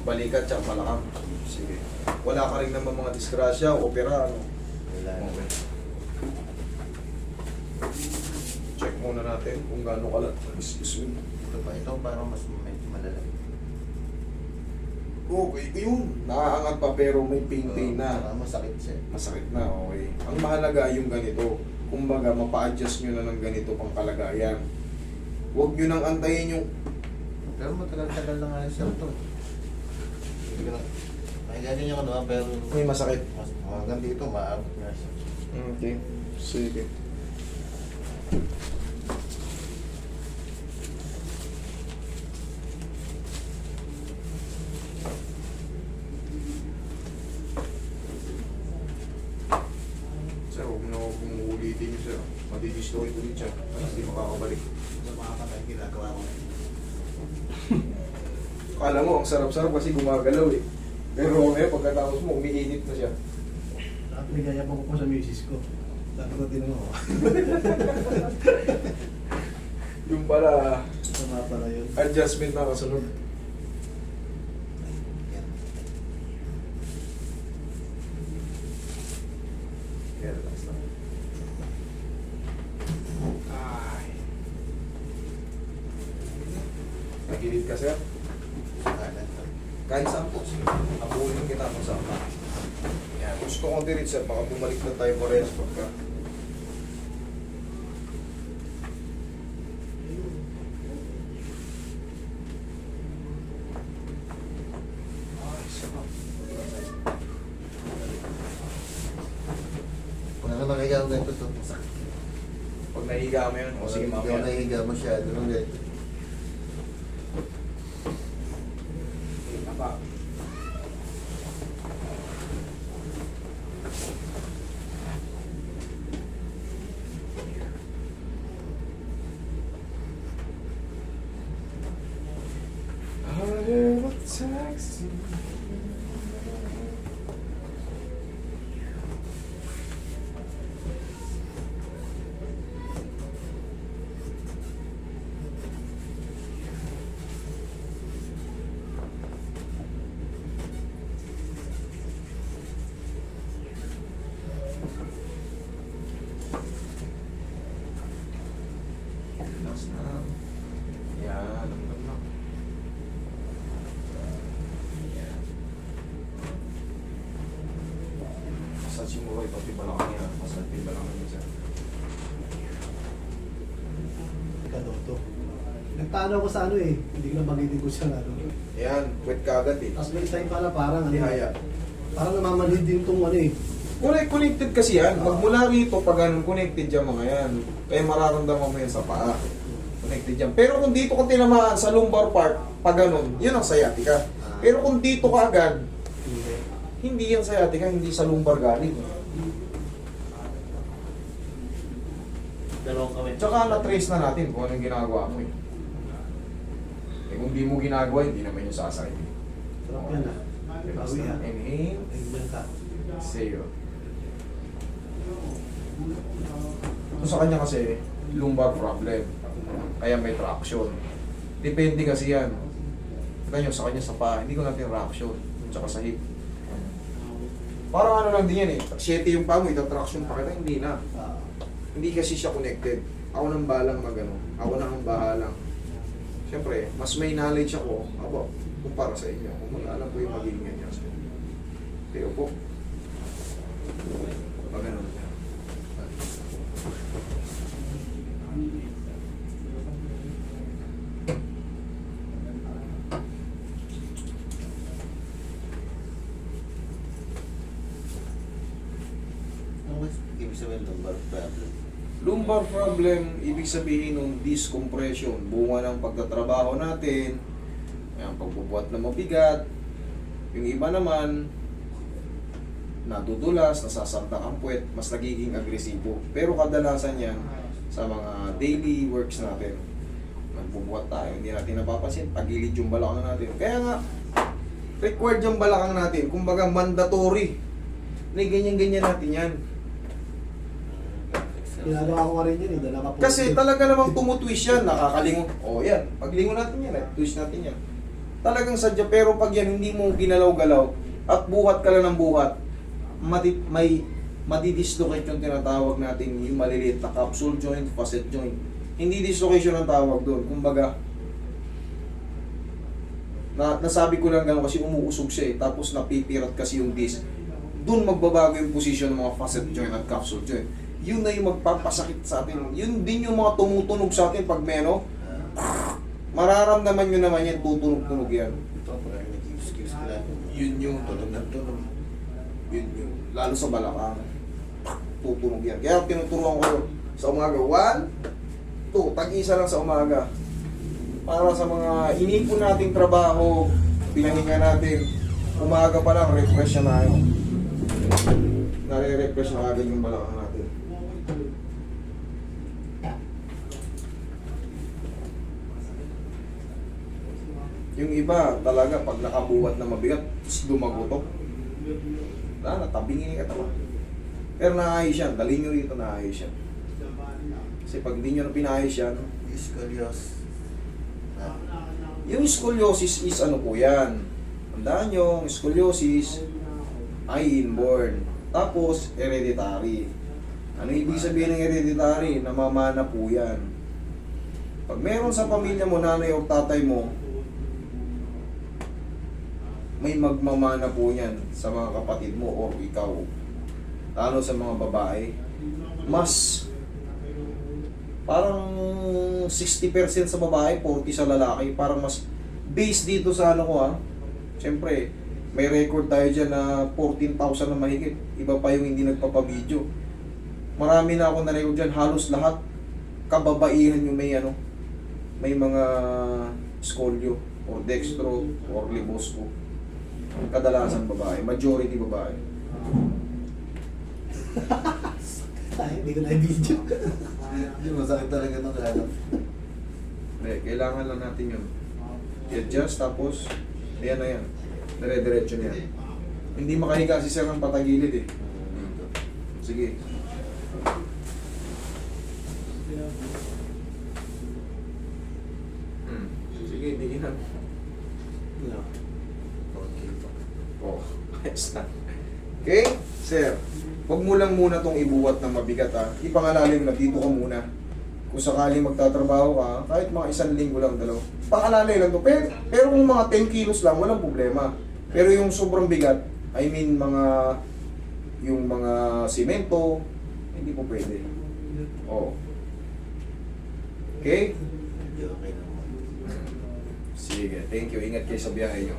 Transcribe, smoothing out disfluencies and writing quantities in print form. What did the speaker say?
Balikat tsaka balakang. Sige. Wala ka rin naman mga disgrasya, opera, ano? Wala na. Okay. Check muna natin kung gaano ka lang. Excuse me. Ito pa, ito parang mas medyo malala. Okay, yun. Nakaangat pa pero may pain na. Saka masakit siya. Masakit na, okay. Ang mahalaga yung ganito. Kumbaga, mapa-adjust nyo na ng ganito pang kalagayan. Huwag nyo nang antayin yung... Pero matagal-tagal na nga siya ito. Hindi ko na... Ay, ganyan yung ano, pero... May masakit. Hanggang dito, maabot nga siya. Okay, sige. Sir, huwag na huwag mong ulitin niyo, sir. Madidistoy ulit siya. Hindi makakabalik. Sa mga katay, ginagawa ko. Kala mo, ang sarap-sarap kasi gumagalaw eh. Pero pagkatapos mo, umiinit na siya. At nagayabang ko po sa misis ko. Sabi ko, tinanong ako. Yung pala, Tama pala yun. adjustment na kasunod. Yan. Kaya relax lang. Ay. Nagilid ka, sir? Kanan to. Kahit saan po, sige. Abulin kita kung saan ka. Yan. Gusto ko din, sir. Baka bumalik na tayo parehas pagka. Ay, sarap. Kung ano nakahiga ko ganito to, masakit. Pag nahiga mo yan, o sige Hindi ako mamaya. nahihiga masyado ng ganito. Apa. I have a taxi. Relax na. Yan, lamdam lang. Yan. Massage mo rin, pati balakang yan. Massage yung balakang yan, sir. Kaloto. Nagtano ako sa ano eh. Hindi ko na magitin ko siya ano. Yan, wet ka agad eh. Tapos may time pala parang ano. Ihaya. Parang namamanhid din itong ano eh. Connected kasi yan. Magmula rito, pag ganun, connected yan mga yan. Kaya mararamdaman mo yan sa paa. Connected yan. Pero kung dito ka tinamaan sa lumbar part, pag ganun, yun ang sciatica. Pero kung dito ka agad, Hindi. hindi yan sciatica, hindi sa lumbar galing. Dalawang kamay. Tsaka na-trace na natin kung anong ginagawa mo eh. Eh kung di mo ginagawa, hindi naman yung sasakit. Sarap yan ah. Bawi ah. Inhale, Ayun ka. exhale. Ito sa kanya kasi, lumbar problem. Kaya may traction. Depende kasi yan. Kita nyo, sa kanya sa paa, hindi ko natin traction. Tsaka sa hip. Parang ano lang din yan eh. 7 yung paa mo, itatraction pa kita, hindi na. Ah. Hindi kasi siya connected. Ako nang balang magano. Ako na ang bahalang. Siyempre, mas may knowledge ako about kumpara sa inyo. Kung alam ko yung magiging ganyan. Pero po, pag ganun. Ano ba ibig sabihin lumbar problem? Lumbar problem, ibig sabihin ng discompression. Bunga ng pagtatrabaho natin, ang pagbubuhat ng mabigat. Yung iba naman, nadudulas, nasasaltak ang puwet, mas nagiging agresibo. Pero kadalasan yan sa mga daily works natin. Nagbubuhat tayo, hindi natin napapansin, pagilid yung balakang natin. Kaya nga, required yung balakang natin. Kumbaga, mandatory. Ganyan-ganyan natin yan. Ginagawa ko nga rin yun eh. Dala ka po. Kasi talaga namang tumutwist yan, nakakalingon. O yan, paglingon natin yan, twist natin yan. Talagang sadya, pero pag yan hindi mo ginalaw-galaw at buhat ka lang ng buhat, may madidislocate yung tinatawag natin yung maliliit na capsule joint, facet joint. Hindi dislocation ang tawag doon. Kumbaga, nasabi ko lang gano'n kasi umuusog siya eh. Tapos napipirat kasi yung disc. Doon magbabago yung position ng mga facet joint at capsule joint. Yun na yung magpapasakit sa atin. Yun din yung mga tumutunog sa atin pag meno. Mararamdaman nyo naman yan, tutunog-tunog yan. Ito, parang nag-excuse ka lang. Yun yung Tunog ng tunog. Yun yun. Lalo sa balakang. Tutunog yan. Kaya tinuturuan ko sa umaga. 1, 2. Tag-isa lang sa umaga. Para sa mga inipon nating trabaho, pinahinga natin, umaga pa lang, refresh na tayo. Nare-refresh na agad yung balakang natin. Yung iba talaga pag nakabuhat na mabigat, dumagutok. Natabingin yung katawan. Pero naayos yan, dali nyo rito naayos yan. Kasi pag di nyo na pinayos yan, Scoliosis. yung scoliosis is ano po yan. Tandaan nyo, ang scoliosis ay inborn. Tapos, hereditary. Ano ibig sabihin ng hereditary? Namamana po yan. Pag meron sa pamilya mo, nanay o tatay mo, may magmamana po yan sa mga kapatid mo o ikaw. Lalo sa mga babae. Mas parang 60% sa babae, 40% sa lalaki. Parang mas based dito sa ano ko ha. Siyempre, may record tayo dyan na 14,000 na mahigit. Iba pa yung hindi nagpapabideo. Marami na ako na-record dyan. Halos lahat kababaihan yung may ano, may mga scolio or dextro or libosco. Kadalasan babae, majority babae. Ay, hindi ko na-video. Hindi, masakit talaga itong hanap. Hindi, kailangan lang natin yun. I-adjust tapos, ayan na yan. Dire-diretso na yan. Hindi makahiga si sir ng patagilid eh. Sige. Sige, hindi na. No. Okay. Oh, ayos na. Okay, sir. Huwag mo lang muna tong ibuhat ng mabigat ha. Ipangalalim na dito ka muna. Kung sakaling magtatrabaho ka, kahit mga 1 linggo lang, 2. Pangalalay lang to. Pero kung mga 10 kilos lang, walang problema. Pero yung sobrang bigat, I mean yung mga simento, hindi po pwede. Oh. Okay? Okay naman. Sige, thank you. Ingat kayo sa biyahe nyo.